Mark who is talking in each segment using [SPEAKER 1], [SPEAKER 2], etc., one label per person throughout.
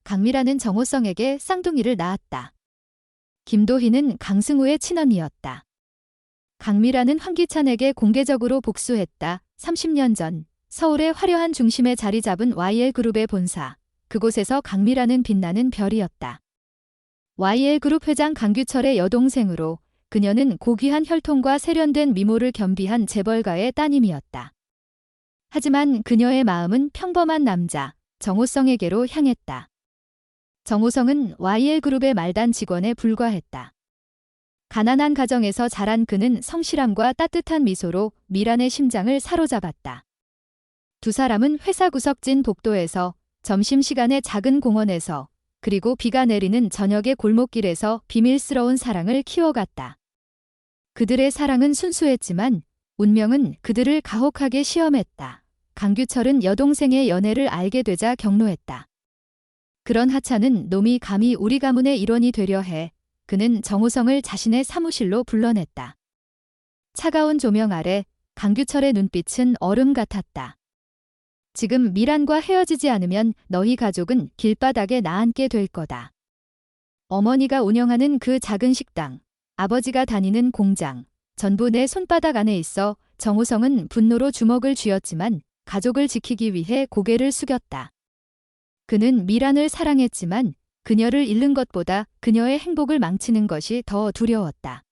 [SPEAKER 1] 강미라는 정호성에게 쌍둥이를 낳았다. 김도희는 강승우의 친언니였다. 강미라는 황기찬에게 공개적으로 복수했다. 30년 전 서울의 화려한 중심에 자리 잡은 YL그룹의 본사. 그곳에서 강미라는 빛나는 별이었다. YL그룹 회장 강규철의 여동생으로 그녀는 고귀한 혈통과 세련된 미모를 겸비한 재벌가의 따님이었다. 하지만 그녀의 마음은 평범한 남자 정호성에게로 향했다. 정호성은 YL그룹의 말단 직원에 불과했다. 가난한 가정에서 자란 그는 성실함과 따뜻한 미소로 미란의 심장을 사로잡았다. 두 사람은 회사 구석진 복도에서, 점심시간의 작은 공원에서, 그리고 비가 내리는 저녁의 골목길에서 비밀스러운 사랑을 키워갔다. 그들의 사랑은 순수했지만 운명은 그들을 가혹하게 시험했다. 강규철은 여동생의 연애를 알게 되자 경로했다. 그런 하찮은 놈이 감히 우리 가문의 일원이 되려 해. 그는 정호성을 자신의 사무실로 불러냈다. 차가운 조명 아래 강규철의 눈빛은 얼음 같았다. 지금 미란과 헤어지지 않으면 너희 가족은 길바닥에 나앉게 될 거다. 어머니가 운영하는 그 작은 식당, 아버지가 다니는 공장, 전부 내 손바닥 안에 있어. 정호성은 분노로 주먹을 쥐었지만 가족을 지키기 위해 고개를 숙였다. 그는 미란을 사랑했지만 그녀를 잃는 것보다 그녀의 행복을 망치는 것이 더 두려웠다.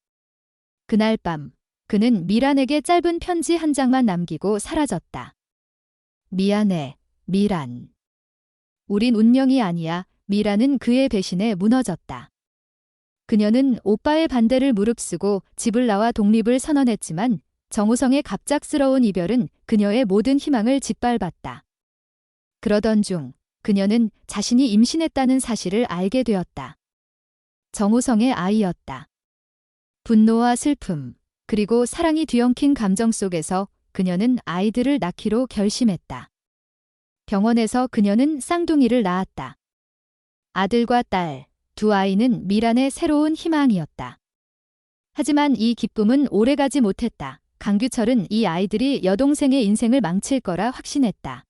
[SPEAKER 1] 그날 밤 그는 미란에게 짧은 편지 한 장만 남기고 사라졌다. 미안해, 미란. 우린 운명이 아니야. 미란은 그의 배신에 무너졌다. 그녀는 오빠의 반대를 무릅쓰고 집을 나와 독립을 선언했지만 정호성의 갑작스러운 이별은 그녀의 모든 희망을 짓밟았다. 그러던 중 그녀는 자신이 임신했다는 사실을 알게 되었다. 정호성의 아이였다. 분노와 슬픔, 그리고 사랑이 뒤엉킨 감정 속에서 그녀는 아이들을 낳기로 결심했다. 병원에서 그녀는 쌍둥이를 낳았다. 아들과 딸, 두 아이는 미란의 새로운 희망이었다. 하지만 이 기쁨은 오래가지 못했다. 강규철은 이 아이들이 여동생의 인생을 망칠 거라 확신했다.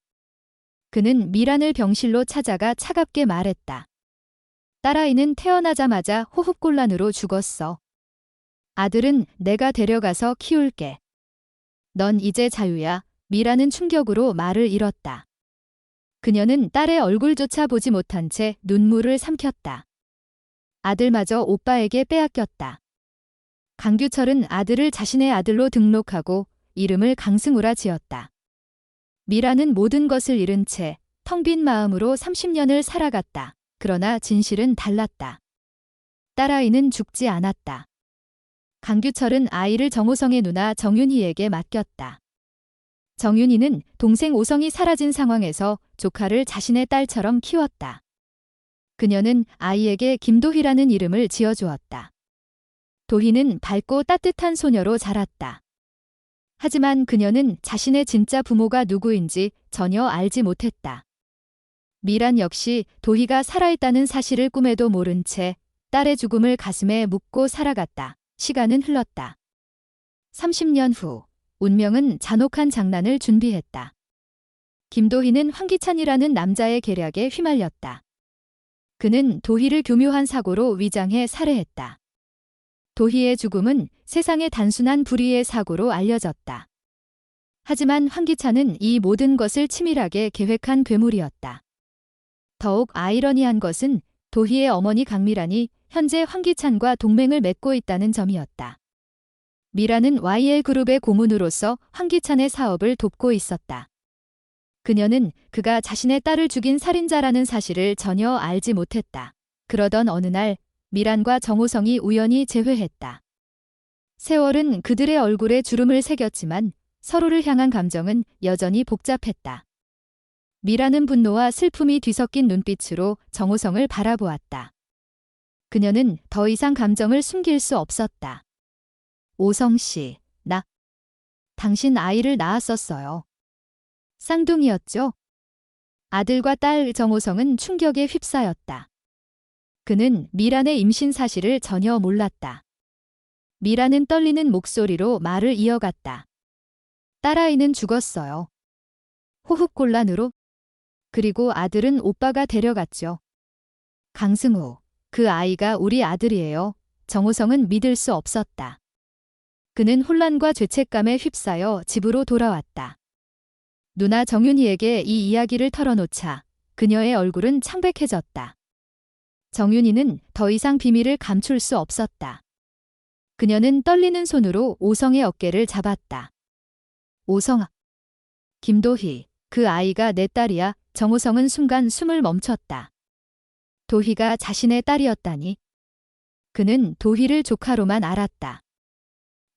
[SPEAKER 1] 그는 미란을 병실로 찾아가 차갑게 말했다. 딸아이는 태어나자마자 호흡곤란으로 죽었어. 아들은 내가 데려가서 키울게. 넌 이제 자유야. 미란은 충격으로 말을 잃었다. 그녀는 딸의 얼굴조차 보지 못한 채 눈물을 삼켰다. 아들마저 오빠에게 빼앗겼다. 강규철은 아들을 자신의 아들로 등록하고 이름을 강승우라 지었다. 미란은 모든 것을 잃은 채 텅 빈 마음으로 30년을 살아갔다. 그러나 진실은 달랐다. 딸아이는 죽지 않았다. 강규철은 아이를 정호성의 누나 정윤희에게 맡겼다. 정윤희는 동생 오성이 사라진 상황에서 조카를 자신의 딸처럼 키웠다. 그녀는 아이에게 김도희라는 이름을 지어주었다. 도희는 밝고 따뜻한 소녀로 자랐다. 하지만 그녀는 자신의 진짜 부모가 누구인지 전혀 알지 못했다. 미란 역시 도희가 살아있다는 사실을 꿈에도 모른 채 딸의 죽음을 가슴에 묻고 살아갔다. 시간은 흘렀다. 30년 후 운명은 잔혹한 장난을 준비했다. 김도희는 황기찬이라는 남자의 계략에 휘말렸다. 그는 도희를 교묘한 사고로 위장해 살해했다. 도희의 죽음은 세상의 단순한 불의의 사고로 알려졌다. 하지만 황기찬은 이 모든 것을 치밀하게 계획한 괴물이었다. 더욱 아이러니한 것은 도희의 어머니 강미란이 현재 황기찬과 동맹을 맺고 있다는 점이었다. 미란은 YL그룹의 고문으로서 황기찬의 사업을 돕고 있었다. 그녀는 그가 자신의 딸을 죽인 살인자라는 사실을 전혀 알지 못했다. 그러던 어느 날 미란과 정호성이 우연히 재회했다. 세월은 그들의 얼굴에 주름을 새겼지만 서로를 향한 감정은 여전히 복잡했다. 미란은 분노와 슬픔이 뒤섞인 눈빛으로 정호성을 바라보았다. 그녀는 더 이상 감정을 숨길 수 없었다. 오성 씨, 당신 아이를 낳았었어요. 쌍둥이였죠? 아들과 딸. 정호성은 충격에 휩싸였다. 그는 미란의 임신 사실을 전혀 몰랐다. 미란은 떨리는 목소리로 말을 이어갔다. 딸아이는 죽었어요. 호흡곤란으로. 그리고 아들은 오빠가 데려갔죠. 강승우, 그 아이가 우리 아들이에요. 정호성은 믿을 수 없었다. 그는 혼란과 죄책감에 휩싸여 집으로 돌아왔다. 누나 정윤희에게 이 이야기를 털어놓자 그녀의 얼굴은 창백해졌다. 정윤희는 더 이상 비밀을 감출 수 없었다. 그녀는 떨리는 손으로 오성의 어깨를 잡았다. 오성아. 김도희, 그 아이가 내 딸이야. 정호성은 순간 숨을 멈췄다. 도희가 자신의 딸이었다니. 그는 도희를 조카로만 알았다.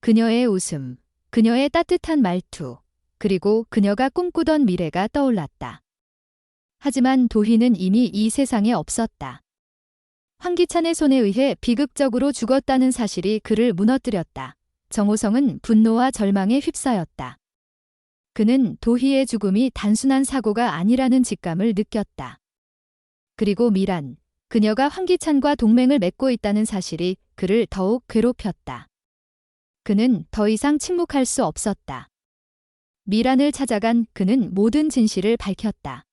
[SPEAKER 1] 그녀의 웃음, 그녀의 따뜻한 말투, 그리고 그녀가 꿈꾸던 미래가 떠올랐다. 하지만 도희는 이미 이 세상에 없었다. 황기찬의 손에 의해 비극적으로 죽었다는 사실이 그를 무너뜨렸다. 정호성은 분노와 절망에 휩싸였다. 그는 도희의 죽음이 단순한 사고가 아니라는 직감을 느꼈다. 그리고 미란, 그녀가 황기찬과 동맹을 맺고 있다는 사실이 그를 더욱 괴롭혔다. 그는 더 이상 침묵할 수 없었다. 미란을 찾아간 그는 모든 진실을 밝혔다.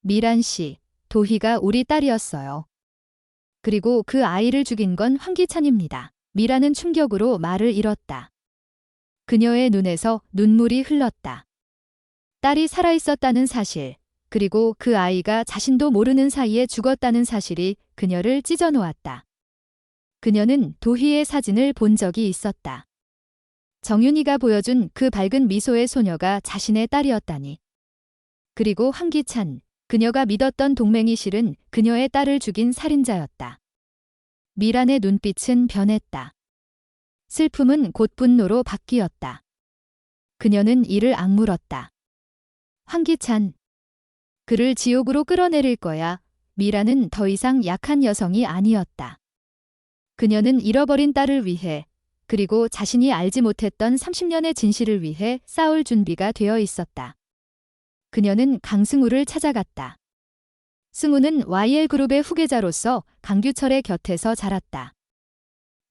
[SPEAKER 1] 미란 씨, 도희가 우리 딸이었어요. 그리고 그 아이를 죽인 건 황기찬입니다. 미란은 충격으로 말을 잃었다. 그녀의 눈에서 눈물이 흘렀다. 딸이 살아있었다는 사실, 그리고 그 아이가 자신도 모르는 사이에 죽었다는 사실이 그녀를 찢어놓았다. 그녀는 도희의 사진을 본 적이 있었다. 정윤희가 보여준 그 밝은 미소의 소녀가 자신의 딸이었다니. 그리고 황기찬, 그녀가 믿었던 동맹이 실은 그녀의 딸을 죽인 살인자였다. 미란의 눈빛은 변했다. 슬픔은 곧 분노로 바뀌었다. 그녀는 이를 악물었다. 황기찬, 그를 지옥으로 끌어내릴 거야. 미란은 더 이상 약한 여성이 아니었다. 그녀는 잃어버린 딸을 위해, 그리고 자신이 알지 못했던 30년의 진실을 위해 싸울 준비가 되어 있었다. 그녀는 강승우를 찾아갔다. 승우는 YL그룹의 후계자로서 강규철의 곁에서 자랐다.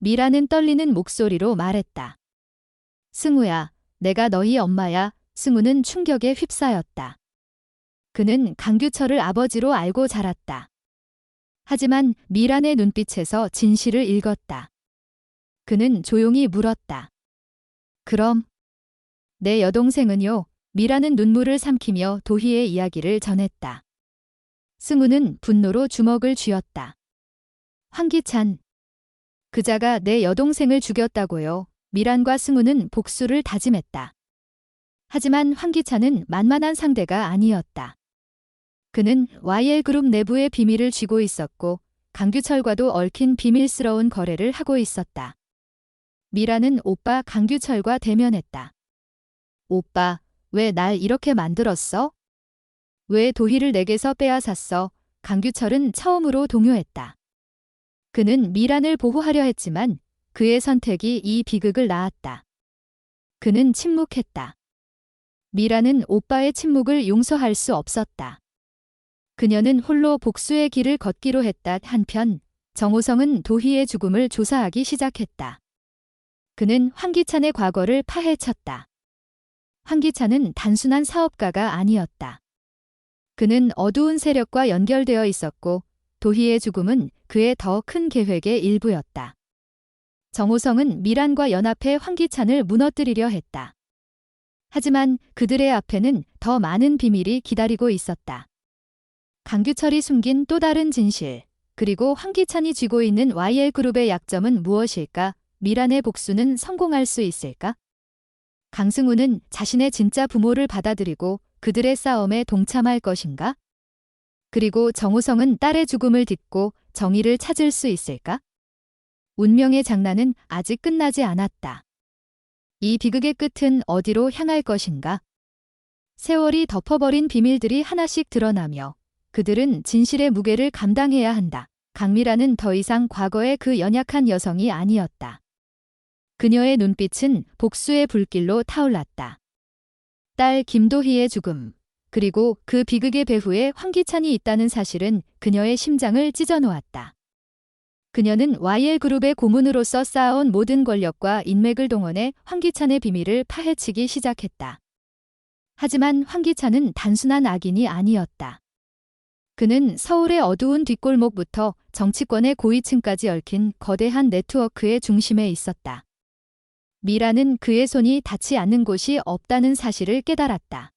[SPEAKER 1] 미라는 떨리는 목소리로 말했다. 승우야, 내가 너희 엄마야. 승우는 충격에 휩싸였다. 그는 강규철을 아버지로 알고 자랐다. 하지만 미란의 눈빛에서 진실을 읽었다. 그는 조용히 물었다. 그럼 내 여동생은요? 미란은 눈물을 삼키며 도희의 이야기를 전했다. 승우는 분노로 주먹을 쥐었다. 황기찬, 그자가 내 여동생을 죽였다고요. 미란과 승우는 복수를 다짐했다. 하지만 황기찬은 만만한 상대가 아니었다. 그는 YL그룹 내부의 비밀을 쥐고 있었고 강규철과도 얽힌 비밀스러운 거래를 하고 있었다. 미란은 오빠 강규철과 대면했다. 오빠, 왜 날 이렇게 만들었어? 왜 도희를 내게서 빼앗았어? 강규철은 처음으로 동요했다. 그는 미란을 보호하려 했지만 그의 선택이 이 비극을 낳았다. 그는 침묵했다. 미란은 오빠의 침묵을 용서할 수 없었다. 그녀는 홀로 복수의 길을 걷기로 했다. 한편 정호성은 도희의 죽음을 조사하기 시작했다. 그는 황기찬의 과거를 파헤쳤다. 황기찬은 단순한 사업가가 아니었다. 그는 어두운 세력과 연결되어 있었고 도희의 죽음은 그의 더 큰 계획의 일부였다. 정호성은 미란과 연합해 황기찬을 무너뜨리려 했다. 하지만 그들의 앞에는 더 많은 비밀이 기다리고 있었다. 강규철이 숨긴 또 다른 진실, 그리고 황기찬이 쥐고 있는 YL그룹의 약점은 무엇일까? 미란의 복수는 성공할 수 있을까? 강승우는 자신의 진짜 부모를 받아들이고 그들의 싸움에 동참할 것인가? 그리고 정호성은 딸의 죽음을 딛고 정의를 찾을 수 있을까? 운명의 장난은 아직 끝나지 않았다. 이 비극의 끝은 어디로 향할 것인가? 세월이 덮어버린 비밀들이 하나씩 드러나며 그들은 진실의 무게를 감당해야 한다. 강미라는 더 이상 과거의 그 연약한 여성이 아니었다. 그녀의 눈빛은 복수의 불길로 타올랐다. 딸 김도희의 죽음, 그리고 그 비극의 배후에 황기찬이 있다는 사실은 그녀의 심장을 찢어놓았다. 그녀는 YL그룹의 고문으로서 쌓아온 모든 권력과 인맥을 동원해 황기찬의 비밀을 파헤치기 시작했다. 하지만 황기찬은 단순한 악인이 아니었다. 그는 서울의 어두운 뒷골목부터 정치권의 고위층까지 얽힌 거대한 네트워크의 중심에 있었다. 미라는 그의 손이 닿지 않는 곳이 없다는 사실을 깨달았다.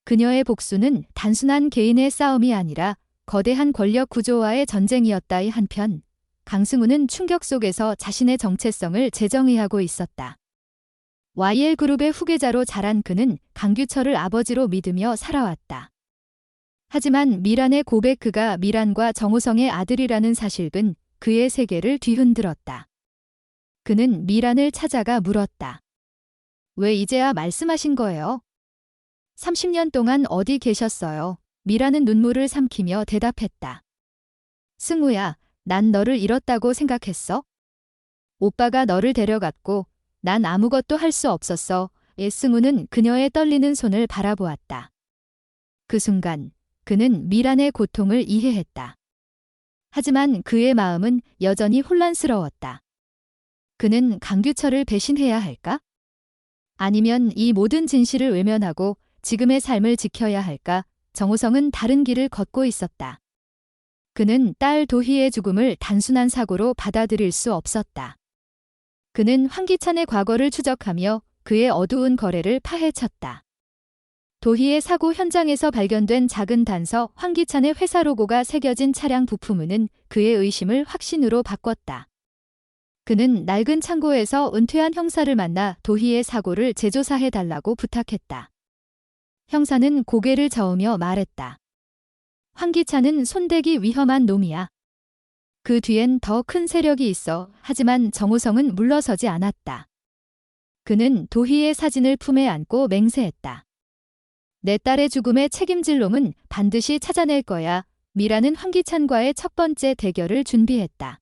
[SPEAKER 1] 그녀의 복수는 단순한 개인의 싸움이 아니라 거대한 권력 구조와의 전쟁이었다의 한편, 강승우는 충격 속에서 자신의 정체성을 재정의하고 있었다. YL그룹의 후계자로 자란 그는 강규철을 아버지로 믿으며 살아왔다. 하지만 미란의 고백, 그가 미란과 정호성의 아들이라는 사실은 그의 세계를 뒤흔들었다. 그는 미란을 찾아가 물었다. 왜 이제야 말씀하신 거예요? 30년 동안 어디 계셨어요? 미란은 눈물을 삼키며 대답했다. 승우야, 난 너를 잃었다고 생각했어? 오빠가 너를 데려갔고 난 아무것도 할 수 없었어. 승우는 그녀의 떨리는 손을 바라보았다. 그 순간 그는 미란의 고통을 이해했다. 하지만 그의 마음은 여전히 혼란스러웠다. 그는 강규철을 배신해야 할까? 아니면 이 모든 진실을 외면하고 지금의 삶을 지켜야 할까? 정호성은 다른 길을 걷고 있었다. 그는 딸 도희의 죽음을 단순한 사고로 받아들일 수 없었다. 그는 황기찬의 과거를 추적하며 그의 어두운 거래를 파헤쳤다. 도희의 사고 현장에서 발견된 작은 단서, 황기찬의 회사 로고가 새겨진 차량 부품은 그의 의심을 확신으로 바꿨다. 그는 낡은 창고에서 은퇴한 형사를 만나 도희의 사고를 재조사해달라고 부탁했다. 형사는 고개를 저으며 말했다. 황기찬은 손대기 위험한 놈이야. 그 뒤엔 더 큰 세력이 있어. 하지만 정호성은 물러서지 않았다. 그는 도희의 사진을 품에 안고 맹세했다. 내 딸의 죽음에 책임질 놈은 반드시 찾아낼 거야. 미라는 황기찬과의 첫 번째 대결을 준비했다.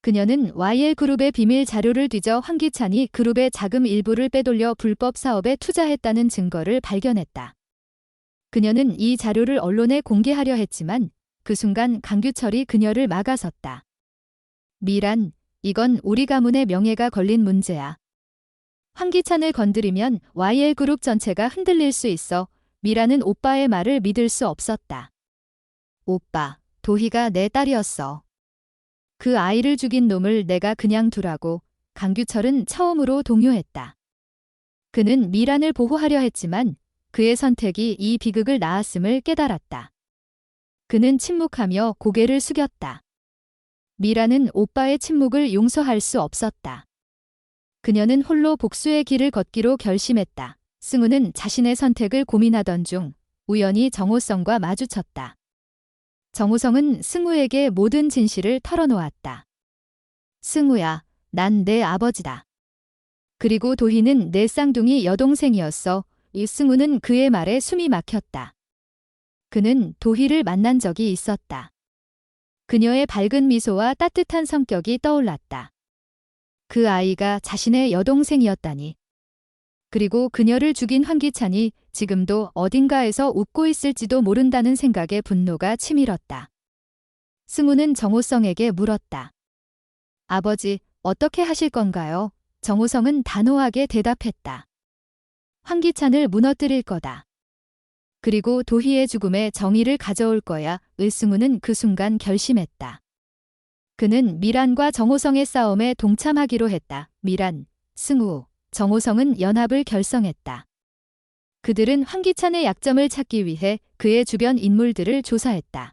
[SPEAKER 1] 그녀는 YL그룹의 비밀 자료를 뒤져 황기찬이 그룹의 자금 일부를 빼돌려 불법 사업에 투자했다는 증거를 발견했다. 그녀는 이 자료를 언론에 공개하려 했지만 그 순간 강규철이 그녀를 막아섰다. 미란, 이건 우리 가문의 명예가 걸린 문제야. 황기찬을 건드리면 YL그룹 전체가 흔들릴 수 있어. 미라는 오빠의 말을 믿을 수 없었다. 오빠, 도희가 내 딸이었어. 그 아이를 죽인 놈을 내가 그냥 두라고. 강규철은 처음으로 동요했다. 그는 미란을 보호하려 했지만 그의 선택이 이 비극을 낳았음을 깨달았다. 그는 침묵하며 고개를 숙였다. 미란은 오빠의 침묵을 용서할 수 없었다. 그녀는 홀로 복수의 길을 걷기로 결심했다. 승우는 자신의 선택을 고민하던 중 우연히 정호성과 마주쳤다. 정호성은 승우에게 모든 진실을 털어놓았다. 승우야, 난 내 아버지다. 그리고 도희는 내 쌍둥이 여동생이었어. 이 승우는 그의 말에 숨이 막혔다. 그는 도희를 만난 적이 있었다. 그녀의 밝은 미소와 따뜻한 성격이 떠올랐다. 그 아이가 자신의 여동생이었다니. 그리고 그녀를 죽인 황기찬이 지금도 어딘가에서 웃고 있을지도 모른다는 생각에 분노가 치밀었다. 승우는 정호성에게 물었다. 아버지, 어떻게 하실 건가요? 정호성은 단호하게 대답했다. 황기찬을 무너뜨릴 거다. 그리고 도희의 죽음에 정의를 가져올 거야. 을승우는 그 순간 결심했다. 그는 미란과 정호성의 싸움에 동참하기로 했다. 미란, 승우, 정호성은 연합을 결성했다. 그들은 황기찬의 약점을 찾기 위해 그의 주변 인물들을 조사했다.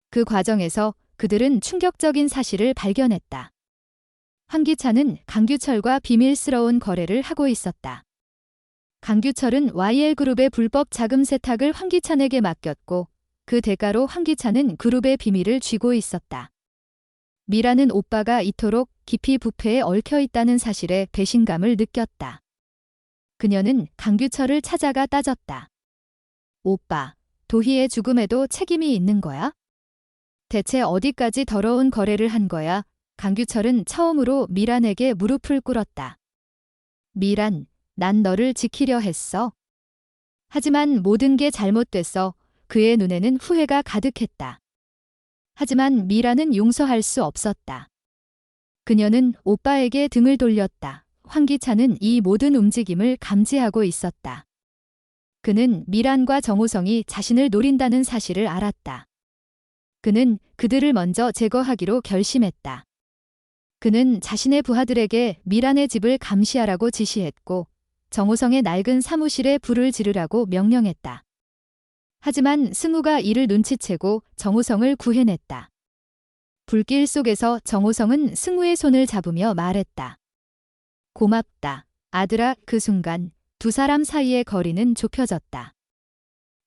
[SPEAKER 1] 그 과정에서 그들은 충격적인 사실을 발견했다. 황기찬은 강규철과 비밀스러운 거래를 하고 있었다. 강규철은 YL그룹의 불법 자금 세탁을 황기찬에게 맡겼고 그 대가로 황기찬은 그룹의 비밀을 쥐고 있었다. 미라는 오빠가 이토록 깊이 부패에 얽혀 있다는 사실에 배신감을 느꼈다. 그녀는 강규철을 찾아가 따졌다. 오빠, 도희의 죽음에도 책임이 있는 거야? 대체 어디까지 더러운 거래를 한 거야? 강규철은 처음으로 미란에게 무릎을 꿇었다. 미란, 난 너를 지키려 했어. 하지만 모든 게 잘못됐어. 그의 눈에는 후회가 가득했다. 하지만 미라는 용서할 수 없었다. 그녀는 오빠에게 등을 돌렸다. 황기찬은 이 모든 움직임을 감지하고 있었다. 그는 미란과 정호성이 자신을 노린다는 사실을 알았다. 그는 그들을 먼저 제거하기로 결심했다. 그는 자신의 부하들에게 미란의 집을 감시하라고 지시했고 정호성의 낡은 사무실에 불을 지르라고 명령했다. 하지만 승우가 이를 눈치채고 정호성을 구해냈다. 불길 속에서 정호성은 승우의 손을 잡으며 말했다. 고맙다, 아들아. 그 순간 두 사람 사이의 거리는 좁혀졌다.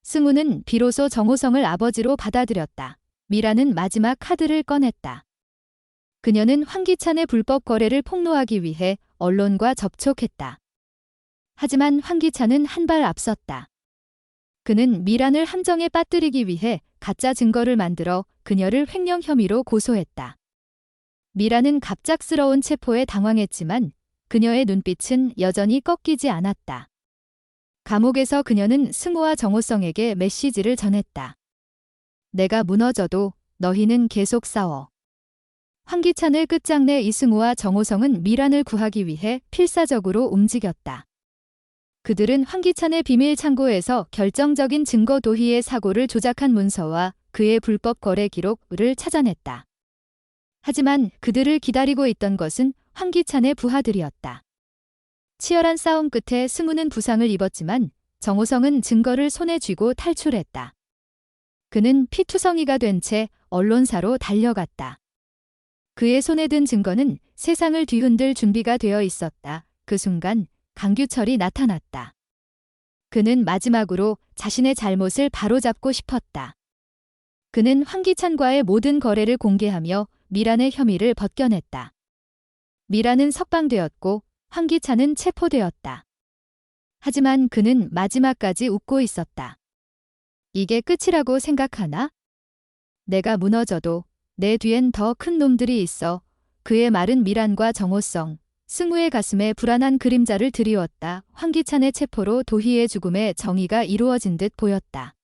[SPEAKER 1] 승우는 비로소 정호성을 아버지로 받아들였다. 미라는 마지막 카드를 꺼냈다. 그녀는 황기찬의 불법 거래를 폭로하기 위해 언론과 접촉했다. 하지만 황기찬은 한 발 앞섰다. 그는 미란을 함정에 빠뜨리기 위해 가짜 증거를 만들어 그녀를 횡령 혐의로 고소했다. 미란은 갑작스러운 체포에 당황했지만 그녀의 눈빛은 여전히 꺾이지 않았다. 감옥에서 그녀는 승우와 정호성에게 메시지를 전했다. 내가 무너져도 너희는 계속 싸워. 황기찬을 끝장내 이승우와 정호성은 미란을 구하기 위해 필사적으로 움직였다. 그들은 황기찬의 비밀 창고에서 결정적인 증거 도희의 사고를 조작한 문서와 그의 불법 거래 기록을 찾아냈다. 하지만 그들을 기다리고 있던 것은 황기찬의 부하들이었다. 치열한 싸움 끝에 승우는 부상을 입었지만 정호성은 증거를 손에 쥐고 탈출했다. 그는 피투성이가 된 채 언론사로 달려갔다. 그의 손에 든 증거는 세상을 뒤흔들 준비가 되어 있었다. 그 순간 강규철이 나타났다. 그는 마지막으로 자신의 잘못을 바로잡고 싶었다. 그는 황기찬과의 모든 거래를 공개하며 미란의 혐의를 벗겨냈다. 미란은 석방되었고 황기찬은 체포되었다. 하지만 그는 마지막까지 웃고 있었다. 이게 끝이라고 생각하나? 내가 무너져도 내 뒤엔 더 큰 놈들이 있어. 그의 말은 미란과 정호성, 승우의 가슴에 불안한 그림자를 드리웠다. 황기찬의 체포로 도희의 죽음에 정의가 이루어진 듯 보였다.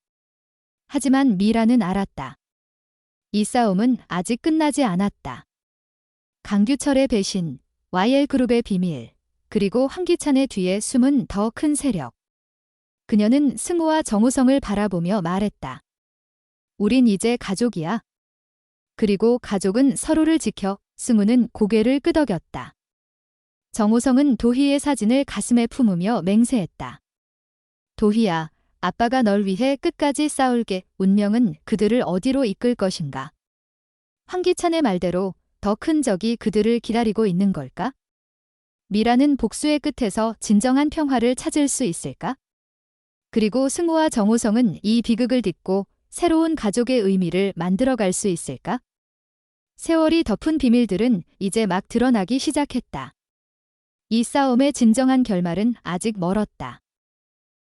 [SPEAKER 1] 하지만 미란은 알았다. 이 싸움은 아직 끝나지 않았다. 강규철의 배신, YL그룹의 비밀, 그리고 황기찬의 뒤에 숨은 더 큰 세력. 그녀는 승우와 정호성을 바라보며 말했다. 우린 이제 가족이야. 그리고 가족은 서로를 지켜. 승우는 고개를 끄덕였다. 정호성은 도희의 사진을 가슴에 품으며 맹세했다. 도희야, 아빠가 널 위해 끝까지 싸울게. 운명은 그들을 어디로 이끌 것인가? 황기찬의 말대로 더 큰 적이 그들을 기다리고 있는 걸까? 미라는 복수의 끝에서 진정한 평화를 찾을 수 있을까? 그리고 승우와 정호성은 이 비극을 딛고 새로운 가족의 의미를 만들어갈 수 있을까? 세월이 덮은 비밀들은 이제 막 드러나기 시작했다. 이 싸움의 진정한 결말은 아직 멀었다.